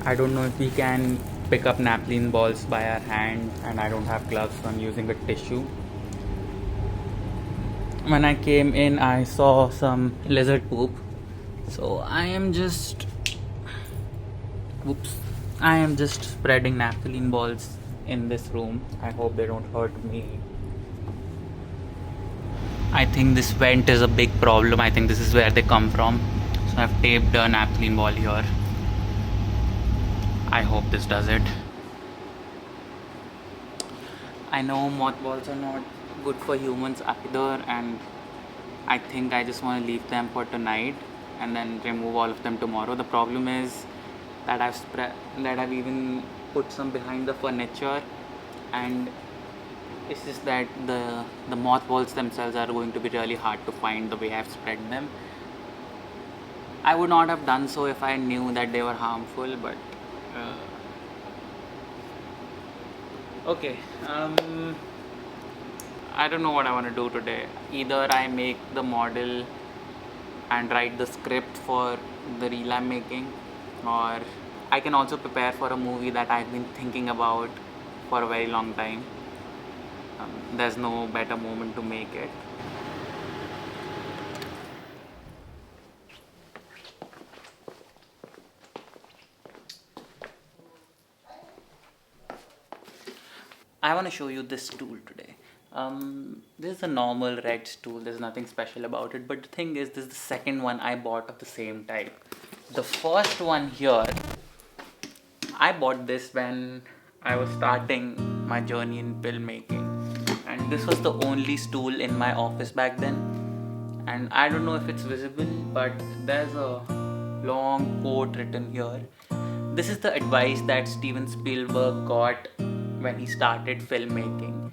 I don't know if we can pick up naphthalene balls by our hand, and I don't have gloves, so I'm using a tissue. When I came in, I saw some lizard poop, so I am just spreading naphthalene balls in this room. I hope they don't hurt me. I think this vent is a big problem. I think this is where they come from. So I've taped a naphthalene ball here. I hope this does it. I know mothballs are not good for humans either, and I think I just want to leave them for tonight and then remove all of them tomorrow. The problem is that I've even put some behind the furniture, and it's just that the mothballs themselves are going to be really hard to find the way I've spread them. I would not have done so if I knew that they were harmful, but uh, okay. I don't know what I want to do today. Either I make the model and write the script for the reel I'm making, or I can also prepare for a movie that I've been thinking about for a very long time. There's no better moment to make it. I want to show you this stool today. This is a normal red stool, there's nothing special about it, but the thing is, this is the second one I bought of the same type. The first one here, I bought this when I was starting my journey in filmmaking, and this was the only stool in my office back then. And I don't know if it's visible, but there's a long quote written here. This is the advice that Steven Spielberg got when he started filmmaking.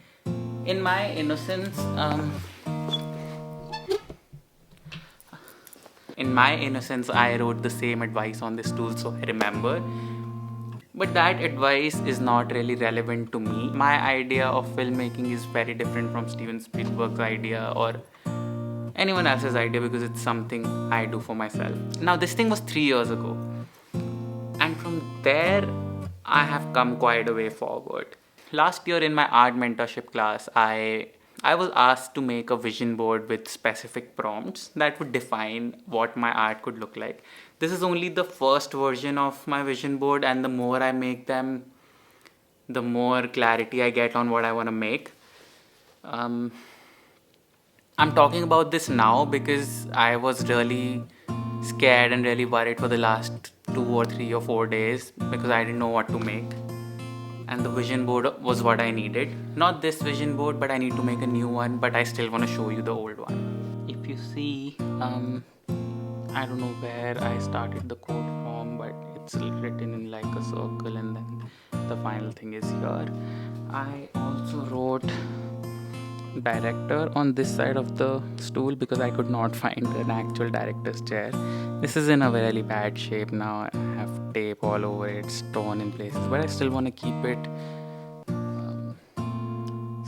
In my innocence, I wrote the same advice on this tool, so I remember. But that advice is not really relevant to me. My idea of filmmaking is very different from Steven Spielberg's idea or anyone else's idea, because it's something I do for myself. Now, this thing was 3 years ago, and from there, I have come quite a way forward. Last year in my art mentorship class, I was asked to make a vision board with specific prompts that would define what my art could look like. This is only the first version of my vision board, and the more I make them, the more clarity I get on what I want to make. Um, I'm talking about this now because I was really scared and really worried for the last 2 or 3 or 4 days because I didn't know what to make. And the vision board was what I needed. Not this vision board, but I need to make a new one, but I still want to show you the old one. If you see, I don't know where I started the quote from, but it's written in like a circle, and then the final thing is here. I also wrote director on this side of the stool because I could not find an actual director's chair. This is in a really bad shape now. I have tape all over it, it's torn in places, but I still want to keep it.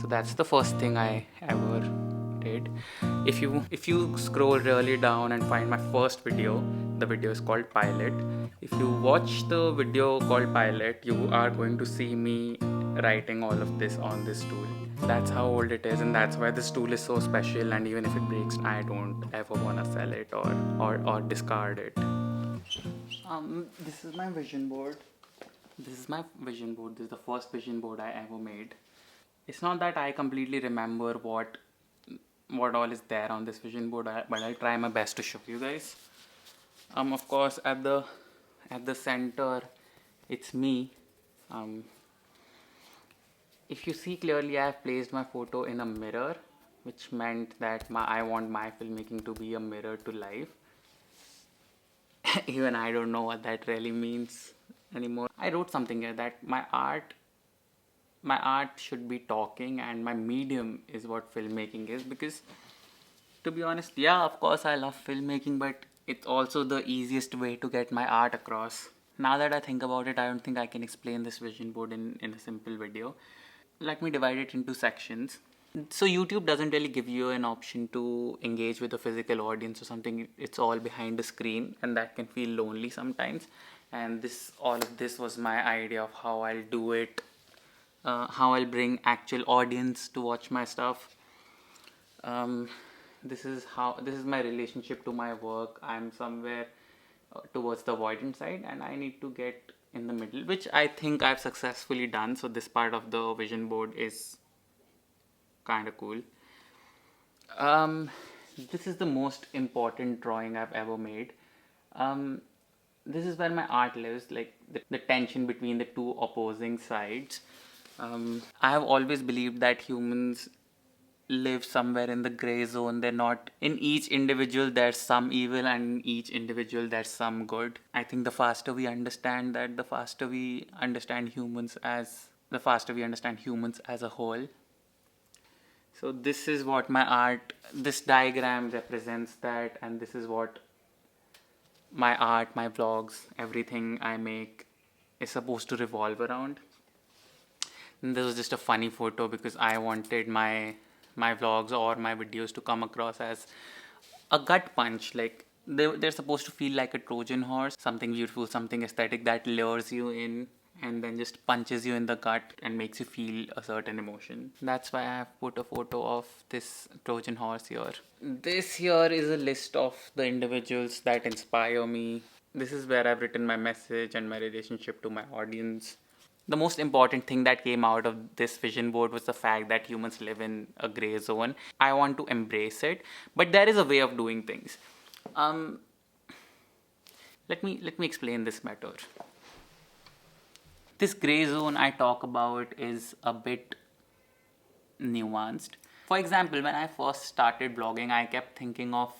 So that's the first thing I ever did. If you scroll really down and find my first video, the video is called Pilot. If you watch the video called Pilot, you are going to see me writing all of this on this tool. That's how old it is, and that's why this tool is so special, and even if it breaks, I don't ever want to sell it or discard it. This is my vision board. This is my vision board. This is the first vision board I ever made. It's not that I completely remember what all is there on this vision board, but I'll try my best to show you guys. Of course, at the center, it's me. If you see clearly, I have placed my photo in a mirror, which meant that I want my filmmaking to be a mirror to life. Even I don't know what that really means anymore. I wrote something here that my art should be talking, and my medium is what filmmaking is, because to be honest, yeah, of course I love filmmaking, but it's also the easiest way to get my art across. Now that I think about it, I don't think I can explain this vision board in a simple video. Let me divide it into sections. So YouTube doesn't really give you an option to engage with a physical audience or something. It's all behind the screen, and that can feel lonely sometimes. and all of this was my idea of how I'll do it, how I'll bring actual audience to watch my stuff. um, this is my relationship to my work. I'm somewhere towards the avoidant side, and I need to get in the middle, which I think I've successfully done. So this part of the vision board is kind of cool. um, this is the most important drawing I've ever made. um, this is where my art lives, like the tension between the two opposing sides. I have always believed that humans live somewhere in the gray zone. They're not, in each individual there's some evil, and in each individual there's some good. I think the faster we understand that, the faster we understand humans as a whole. So this is what my art, this diagram represents that, and this is what my art, my vlogs, everything I make is supposed to revolve around. And this was just a funny photo because I wanted my vlogs or my videos to come across as a gut punch. Like they're supposed to feel like a Trojan horse, something beautiful, something aesthetic that lures you in and then just punches you in the gut and makes you feel a certain emotion. That's why I have put a photo of this Trojan horse here. This here is a list of the individuals that inspire me. This is where I've written my message and my relationship to my audience. The most important thing that came out of this vision board was the fact that humans live in a gray zone. I want to embrace it, but there is a way of doing things. Um, let me explain this better. This gray zone I talk about is a bit nuanced. For example, when I first started blogging, I kept thinking of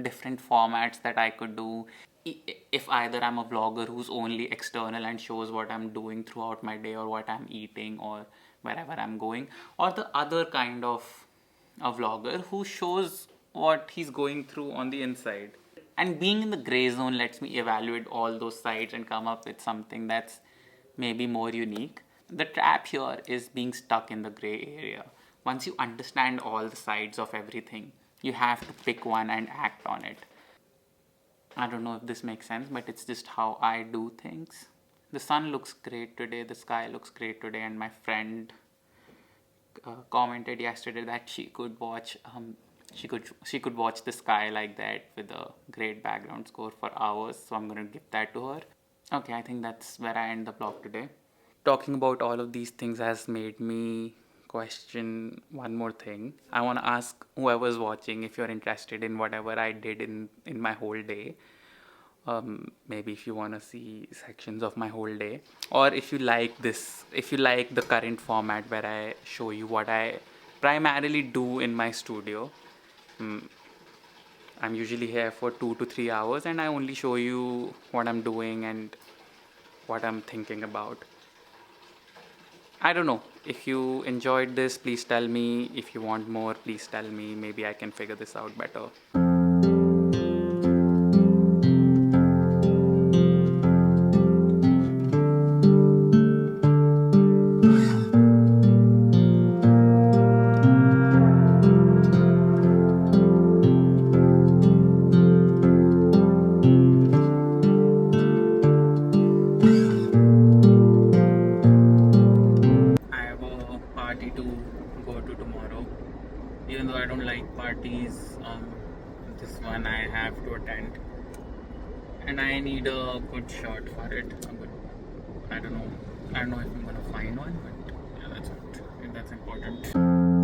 different formats that I could do. If either I'm a vlogger who's only external and shows what I'm doing throughout my day or what I'm eating or wherever I'm going, or the other kind of a vlogger who shows what he's going through on the inside. And being in the gray zone lets me evaluate all those sides and come up with something that's maybe more unique. The trap here is being stuck in the gray area. Once you understand all the sides of everything, you have to pick one and act on it. I don't know if this makes sense, but it's just how I do things. The sun looks great today, the sky looks great today, and my friend commented yesterday that she could watch the sky like that with a great background score for hours. So I'm gonna give that to her. Okay, I think that's where I end the vlog today. Talking about all of these things has made me question one more thing. I want to ask whoever's watching if you're interested in whatever I did in my whole day. Maybe if you want to see sections of my whole day, or if you like the current format where I show you what I primarily do in my studio. I'm usually here for 2 to 3 hours, and I only show you what I'm doing and what I'm thinking about. I don't know. If you enjoyed this, please tell me. If you want more, please tell me. Maybe I can figure this out better. I have a party to go to tomorrow. Even though I don't like parties, this one I have to attend. And I need a good shot for it. I don't know if I'm gonna find one, but yeah, that's important.